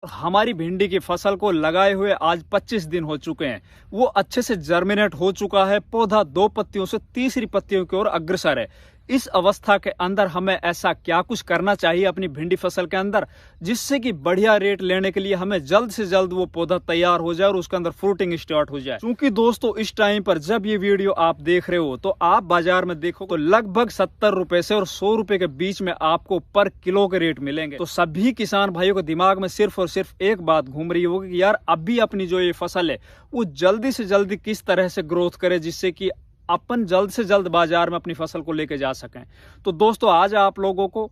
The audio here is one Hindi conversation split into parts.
हमारी भिंडी की फसल को लगाए हुए आज 25 दिन हो चुके हैं। वो अच्छे से जर्मिनेट हो चुका है। पौधा 2 पत्तियों से तीसरी पत्तियों की ओर अग्रसर है। इस अवस्था के अंदर हमें ऐसा क्या कुछ करना चाहिए अपनी भिंडी फसल के अंदर, जिससे कि बढ़िया रेट लेने के लिए हमें जल्द से जल्द वो पौधा तैयार हो जाए और उसके अंदर फ्रूटिंग स्टार्ट हो जाए। क्योंकि दोस्तों इस टाइम पर जब ये वीडियो आप देख रहे हो तो आप बाजार में देखो तो लगभग 70 रुपए से और 100 रुपए के बीच में आपको पर किलो के रेट मिलेंगे। तो सभी किसान भाइयों के दिमाग में सिर्फ और सिर्फ एक बात घूम रही होगी कि यार अभी अपनी जो ये फसल है वो जल्दी से जल्दी किस तरह से ग्रोथ करे, जिससे कि अपन जल्द से जल्द बाजार में अपनी फसल को लेके जा सकें। तो दोस्तों आज आप लोगों को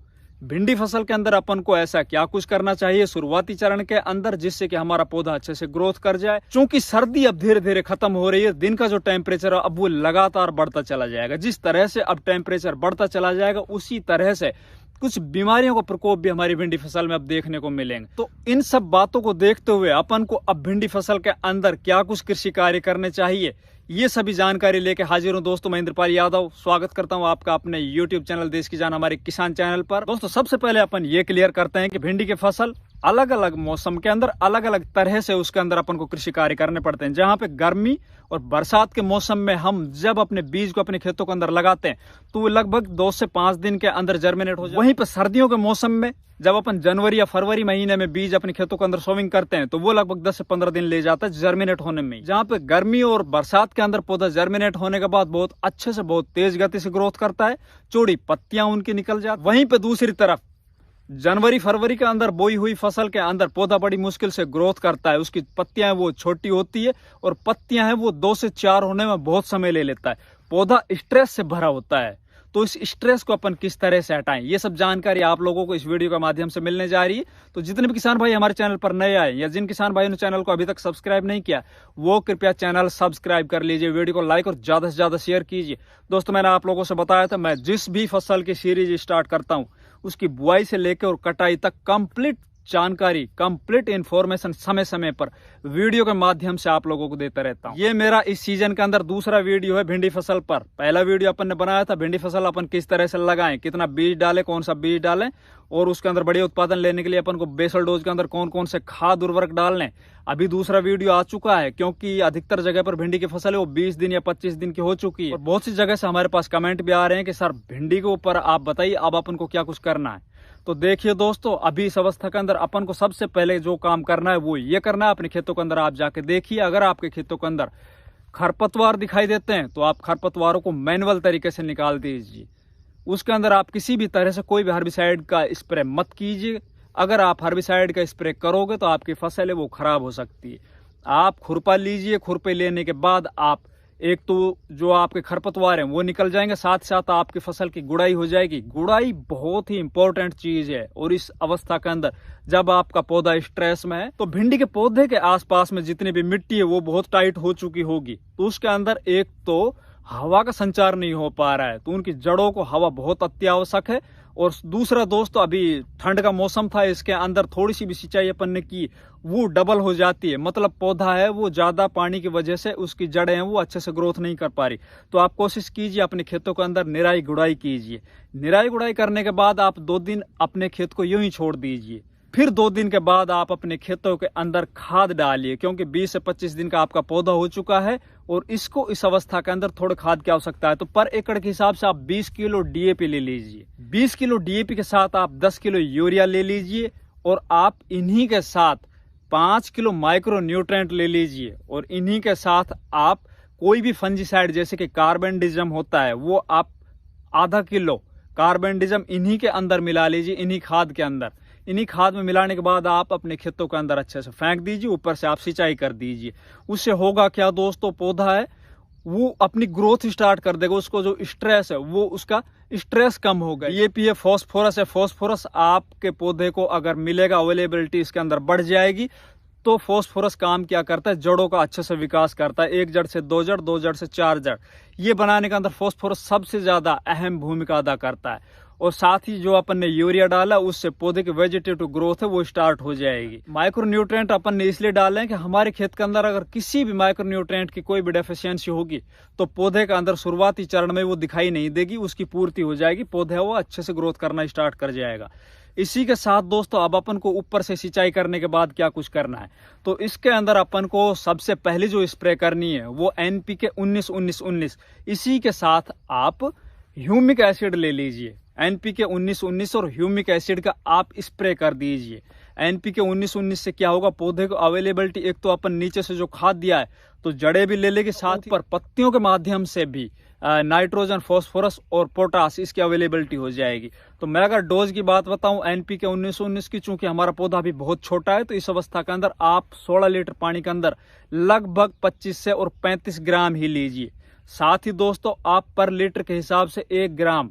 भिंडी फसल के अंदर अपन को ऐसा क्या कुछ करना चाहिए शुरुआती चरण के अंदर, जिससे कि हमारा पौधा अच्छे से ग्रोथ कर जाए। क्योंकि सर्दी अब धीरे धीरे खत्म हो रही है, दिन का जो टेम्परेचर है अब वो लगातार बढ़ता चला जाएगा। जिस तरह से अब टेम्परेचर बढ़ता चला जाएगा उसी तरह से कुछ बीमारियों का प्रकोप भी हमारी भिंडी फसल में अब देखने को मिलेंगे। तो इन सब बातों को देखते हुए अपन को अब भिंडी फसल के अंदर क्या कुछ कृषि कार्य करने चाहिए, ये सभी जानकारी लेके हाजिर हूं दोस्तों। मैं इंद्रपाल यादव स्वागत करता हूं आपका अपने YouTube चैनल देश की जान हमारे किसान चैनल पर। दोस्तों सबसे पहले अपन ये क्लियर करते हैं कि भिंडी की फसल अलग अलग मौसम के अंदर अलग अलग तरह से उसके अंदर अपन को कृषि कार्य करने पड़ते हैं। जहां पे गर्मी और बरसात के मौसम में हम जब अपने बीज को अपने खेतों के अंदर लगाते हैं तो वो लगभग 2 से 5 दिन के अंदर जर्मिनेट हो जाए। वहीं पर सर्दियों के मौसम में जब अपन जनवरी या फरवरी महीने में बीज अपने खेतों के अंदर सोविंग करते हैं तो वो लगभग 10 से 15 दिन ले जाता है जर्मिनेट होने में। जहाँ पे गर्मी और बरसात के अंदर पौधा जर्मिनेट होने के बाद बहुत अच्छे से बहुत तेज गति से ग्रोथ करता है, चौड़ी पत्तियां उनकी निकल जाती। वहीं पे दूसरी तरफ जनवरी फरवरी के अंदर बोई हुई फसल के अंदर पौधा बड़ी मुश्किल से ग्रोथ करता है। उसकी पत्तियां वो छोटी होती है और पत्तियां हैं वो 2 से 4 होने में बहुत समय ले लेता है। पौधा स्ट्रेस से भरा होता है। तो इस स्ट्रेस को अपन किस तरह से हटाएं, ये सब जानकारी आप लोगों को इस वीडियो के माध्यम से मिलने जा रही है। तो जितने भी किसान भाई हमारे चैनल पर नए आए या जिन किसान भाइयों ने चैनल को अभी तक सब्सक्राइब नहीं किया वो कृपया चैनल सब्सक्राइब कर लीजिए, वीडियो को लाइक और ज्यादा से ज्यादा शेयर कीजिए। दोस्तों मैंने आप लोगों से बताया था मैं जिस भी फसल की सीरीज स्टार्ट करता हूँ उसकी बुआई से लेकर और कटाई तक कंप्लीट जानकारी, कंप्लीट इंफॉर्मेशन समय समय पर वीडियो के माध्यम से आप लोगों को देता रहता हूं। ये मेरा इस सीजन के अंदर दूसरा वीडियो है भिंडी फसल पर। पहला वीडियो अपन ने बनाया था भिंडी फसल अपन किस तरह से लगाएं, कितना बीज डालें, कौन सा बीज डालें और उसके अंदर बढ़िया उत्पादन लेने के लिए अपन को बेसल डोज के अंदर कौन कौन से खाद उर्वरक डालने। अभी दूसरा वीडियो आ चुका है क्योंकि अधिकतर जगह पर भिंडी की फसल है वो 20 दिन या 25 दिन की हो चुकी है। और बहुत सी जगह से हमारे पास कमेंट भी आ रहे हैं कि सर भिंडी के ऊपर आप बताइए अब अपन को क्या कुछ करना है। तो देखिए दोस्तों अभी इस अवस्था के अंदर अपन को सबसे पहले जो काम करना है वो ये करना है, अपने खेतों के अंदर आप जाके देखिए। अगर आपके खेतों के अंदर खरपतवार दिखाई देते हैं तो आप खरपतवारों को मैनुअल तरीके से निकाल दीजिए। उसके अंदर आप किसी भी तरह से कोई भी हर्बिसाइड का स्प्रे मत कीजिए। अगर आप हर्बिसाइड का स्प्रे करोगे तो आपकी फसल है वो खराब हो सकती है। आप खुरपा लीजिए, खुरपे लेने के बाद आप एक तो जो आपके खरपतवार हैं वो निकल जाएंगे, साथ साथ आपकी फसल की गुड़ाई हो जाएगी। गुड़ाई बहुत ही इंपॉर्टेंट चीज है और इस अवस्था के अंदर जब आपका पौधा स्ट्रेस में है तो भिंडी के पौधे के आसपास में जितनी भी मिट्टी है वो बहुत टाइट हो चुकी होगी। तो उसके अंदर एक तो हवा का संचार नहीं हो पा रहा है, तो उनकी जड़ों को हवा बहुत अत्यावश्यक है। और दूसरा दोस्तों अभी ठंड का मौसम था, इसके अंदर थोड़ी सी भी सिंचाई अपन ने की वो डबल हो जाती है। मतलब पौधा है वो ज्यादा पानी की वजह से उसकी जड़ें हैं वो अच्छे से ग्रोथ नहीं कर पा रही। तो आप कोशिश कीजिए अपने खेतों के अंदर निराई गुड़ाई कीजिए। निराई गुड़ाई करने के बाद आप 2 दिन अपने खेत को यूं ही छोड़ दीजिए। फिर 2 दिन के बाद आप अपने खेतों के अंदर खाद डालिए, क्योंकि 20 से 25 दिन का आपका पौधा हो चुका है और इसको इस अवस्था के अंदर थोड़े खाद की आवश्यकता है। तो पर एकड़ के हिसाब से आप 20 किलो डीएपी ले लीजिए। 20 किलो डीएपी के साथ आप 10 किलो यूरिया ले लीजिए और आप इन्हीं के साथ 5 किलो माइक्रो न्यूट्रेंट ले लीजिए और इन्हीं के साथ आप कोई भी फंजीसाइड जैसे कि कार्बेंडिज्म होता है वो आप आधा किलो कार्बेंडिज्म इन्हीं के अंदर मिला लीजिए, इन्हीं खाद के अंदर। इन्हीं खाद में मिलाने के बाद आप अपने खेतों के अंदर अच्छे से फेंक दीजिए, ऊपर से आप सिंचाई कर दीजिए। उससे होगा क्या दोस्तों, पौधा है वो अपनी ग्रोथ स्टार्ट कर देगा। उसको जो स्ट्रेस है वो उसका स्ट्रेस कम होगा। ये पीए फॉस्फोरस है, फॉस्फोरस आपके पौधे को अगर मिलेगा, अवेलेबिलिटी इसके अंदर बढ़ जाएगी। तो फॉस्फोरस काम क्या करता है, जड़ों का अच्छे से विकास करता है। 1 जड़ से 2 जड़, 2 जड़ से 4 जड़, ये बनाने के अंदर फॉस्फोरस सबसे ज्यादा अहम भूमिका अदा करता है। और साथ ही जो अपन ने यूरिया डाला उससे पौधे की वेजिटेटिव ग्रोथ है वो स्टार्ट हो जाएगी। माइक्रो न्यूट्रिएंट अपन ने इसलिए डाले हैं कि हमारे खेत के अंदर अगर किसी भी माइक्रो न्यूट्रिएंट की कोई भी डेफिशिएंसी होगी तो पौधे के अंदर शुरुआती चरण में वो दिखाई नहीं देगी, उसकी पूर्ति हो जाएगी, पौधे वो अच्छे से ग्रोथ करना स्टार्ट कर जाएगा। इसी के साथ दोस्तों अब अपन को ऊपर से सिंचाई करने के बाद क्या कुछ करना है, तो इसके अंदर अपन को सबसे पहले जो स्प्रे करनी है वो NPK 19-19-19। इसी के साथ आप ह्यूमिक एसिड ले लीजिए, NPK 19-19 और ह्यूमिक एसिड का आप स्प्रे कर दीजिए। NPK 19-19 से क्या होगा, पौधे को अवेलेबिलिटी, एक तो अपन नीचे से जो खाद दिया है तो जड़ें भी ले लेगी, साथ ही पर पत्तियों के माध्यम से भी नाइट्रोजन, फॉस्फोरस और पोटास इसकी अवेलेबिलिटी हो जाएगी। तो मैं अगर डोज की बात बताऊं NPK 19-19 की, चूंकि हमारा पौधा अभी बहुत छोटा है तो इस अवस्था के अंदर आप 16 लीटर पानी के अंदर लगभग 25 से और 35 ग्राम ही लीजिए। साथ ही दोस्तों आप पर लीटर के हिसाब से 1 ग्राम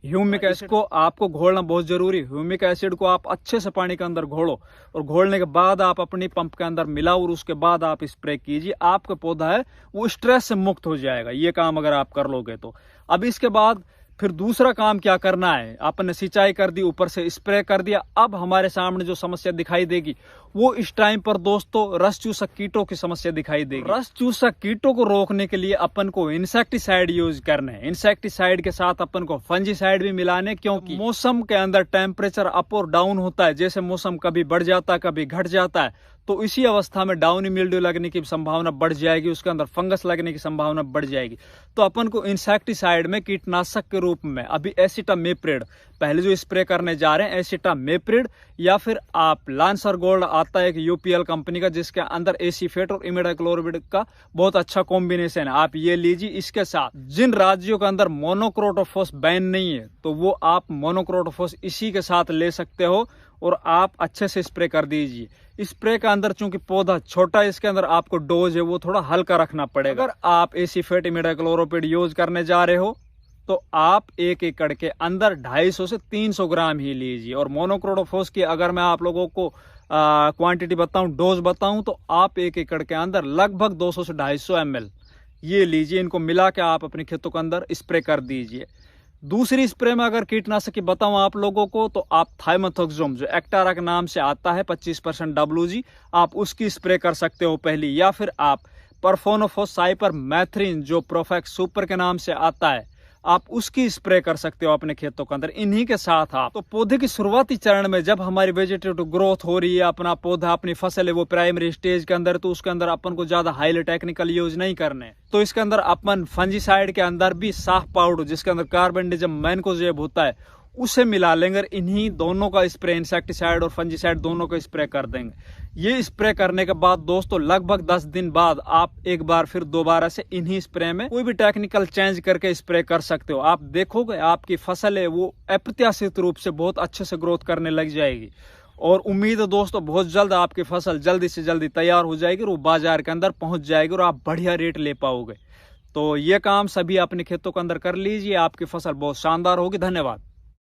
ह्यूमिक एसिड को आपको घोलना बहुत जरूरी है। ह्यूमिक एसिड को आप अच्छे से पानी के अंदर घोलो और घोलने के बाद आप अपनी पंप के अंदर मिलाओ और उसके बाद आप स्प्रे कीजिए। आपका पौधा है वो स्ट्रेस से मुक्त हो जाएगा, ये काम अगर आप कर लोगे तो। अब इसके बाद फिर दूसरा काम क्या करना है, आपने सिंचाई कर दी, ऊपर से स्प्रे कर दिया। अब हमारे सामने जो समस्या दिखाई देगी वो इस टाइम पर दोस्तों रस चूसक कीटों की समस्या दिखाई देगी। रस चूसक कीटों को रोकने के लिए अपन को इंसेक्टिसाइड यूज करना है। इंसेक्टिसाइड के साथ अपन को फंजीसाइड भी मिलाने, क्योंकि मौसम के अंदर टेम्परेचर अप और डाउन होता है। जैसे मौसम कभी बढ़ जाता है कभी घट जाता है, तो इसी अवस्था में डाउनी मिल्ड्यू लगने की संभावना बढ़ जाएगी, उसके अंदर फंगस लगने की संभावना बढ़ जाएगी। तो अपन को इंसेक्टिसाइड में कीटनाशक के रूप में अभी एसिटामेप्रिड पहले जो स्प्रे करने जा रहे हैं, एसिटामेप्रिड, या फिर आप लांसर गोल्ड आता है एक UPL कंपनी का जिसके अंदर एसीफेट और इमिडाक्लोप्रिड का बहुत अच्छा कॉम्बिनेशन है, आप ये लीजिए। इसके साथ जिन राज्यों के अंदर मोनोक्रोटोफॉस बैन नहीं है तो वो आप मोनोक्रोटोफॉस इसी के साथ ले सकते हो और आप अच्छे से स्प्रे कर दीजिए। स्प्रे के अंदर चूंकि पौधा छोटा है, इसके अंदर आपको डोज है वो थोड़ा हल्का रखना पड़ेगा। अगर आप एसीफेट इमिडाक्लोप्रिड यूज करने जा रहे हो तो आप 1 एकड़ के अंदर 250 से 300 ग्राम ही लीजिए। और मोनोक्रोटोफॉस की अगर मैं आप लोगों को क्वांटिटी बताऊं, डोज बताऊं, तो आप 1 एकड़ के अंदर लगभग 200 से 250 ml ये लीजिए। इनको मिला के आप अपने खेतों के अंदर स्प्रे कर दीजिए। दूसरी स्प्रे में अगर कीटनाशक की बताऊं आप लोगों को, तो आप थाइमेथोक्सोम जो एक्टारा के नाम से आता है 25% WG, आप उसकी स्प्रे कर सकते हो पहली, या फिर आप परफोनोफॉस साइपरमेथ्रिन जो प्रोफेक्स सुपर के नाम से आता है आप उसकी स्प्रे कर सकते हो अपने खेतों के अंदर। इन्हीं के साथ आप तो पौधे की शुरुआती चरण में जब हमारी वेजिटेटिव ग्रोथ हो रही है, अपना पौधा अपनी फसल है वो प्राइमरी स्टेज के अंदर, तो उसके अंदर अपन को ज्यादा हाईली टेक्निकल यूज नहीं करने। तो इसके अंदर अपन फंजीसाइड के अंदर भी साफ पाउडर जिसके अंदर कार्बेंडिजम मैनकोजेब होता है उसे मिला लेंगे। इन्हीं दोनों का स्प्रे, इंसेक्टिसाइड और फंजीसाइड दोनों का स्प्रे कर देंगे। ये स्प्रे करने के बाद दोस्तों लगभग 10 दिन बाद आप एक बार फिर दोबारा से इन्हीं स्प्रे में कोई भी टेक्निकल चेंज करके स्प्रे कर सकते हो। आप देखोगे आपकी फसल है वो अप्रत्याशित रूप से बहुत अच्छे से ग्रोथ करने लग जाएगी। और उम्मीद है दोस्तों बहुत जल्द आपकी फसल जल्दी से जल्दी तैयार हो जाएगी और वो बाजार के अंदर पहुंच जाएगी और आप बढ़िया रेट ले पाओगे। तो ये काम सभी अपने खेतों के अंदर कर लीजिए, आपकी फसल बहुत शानदार होगी। धन्यवाद।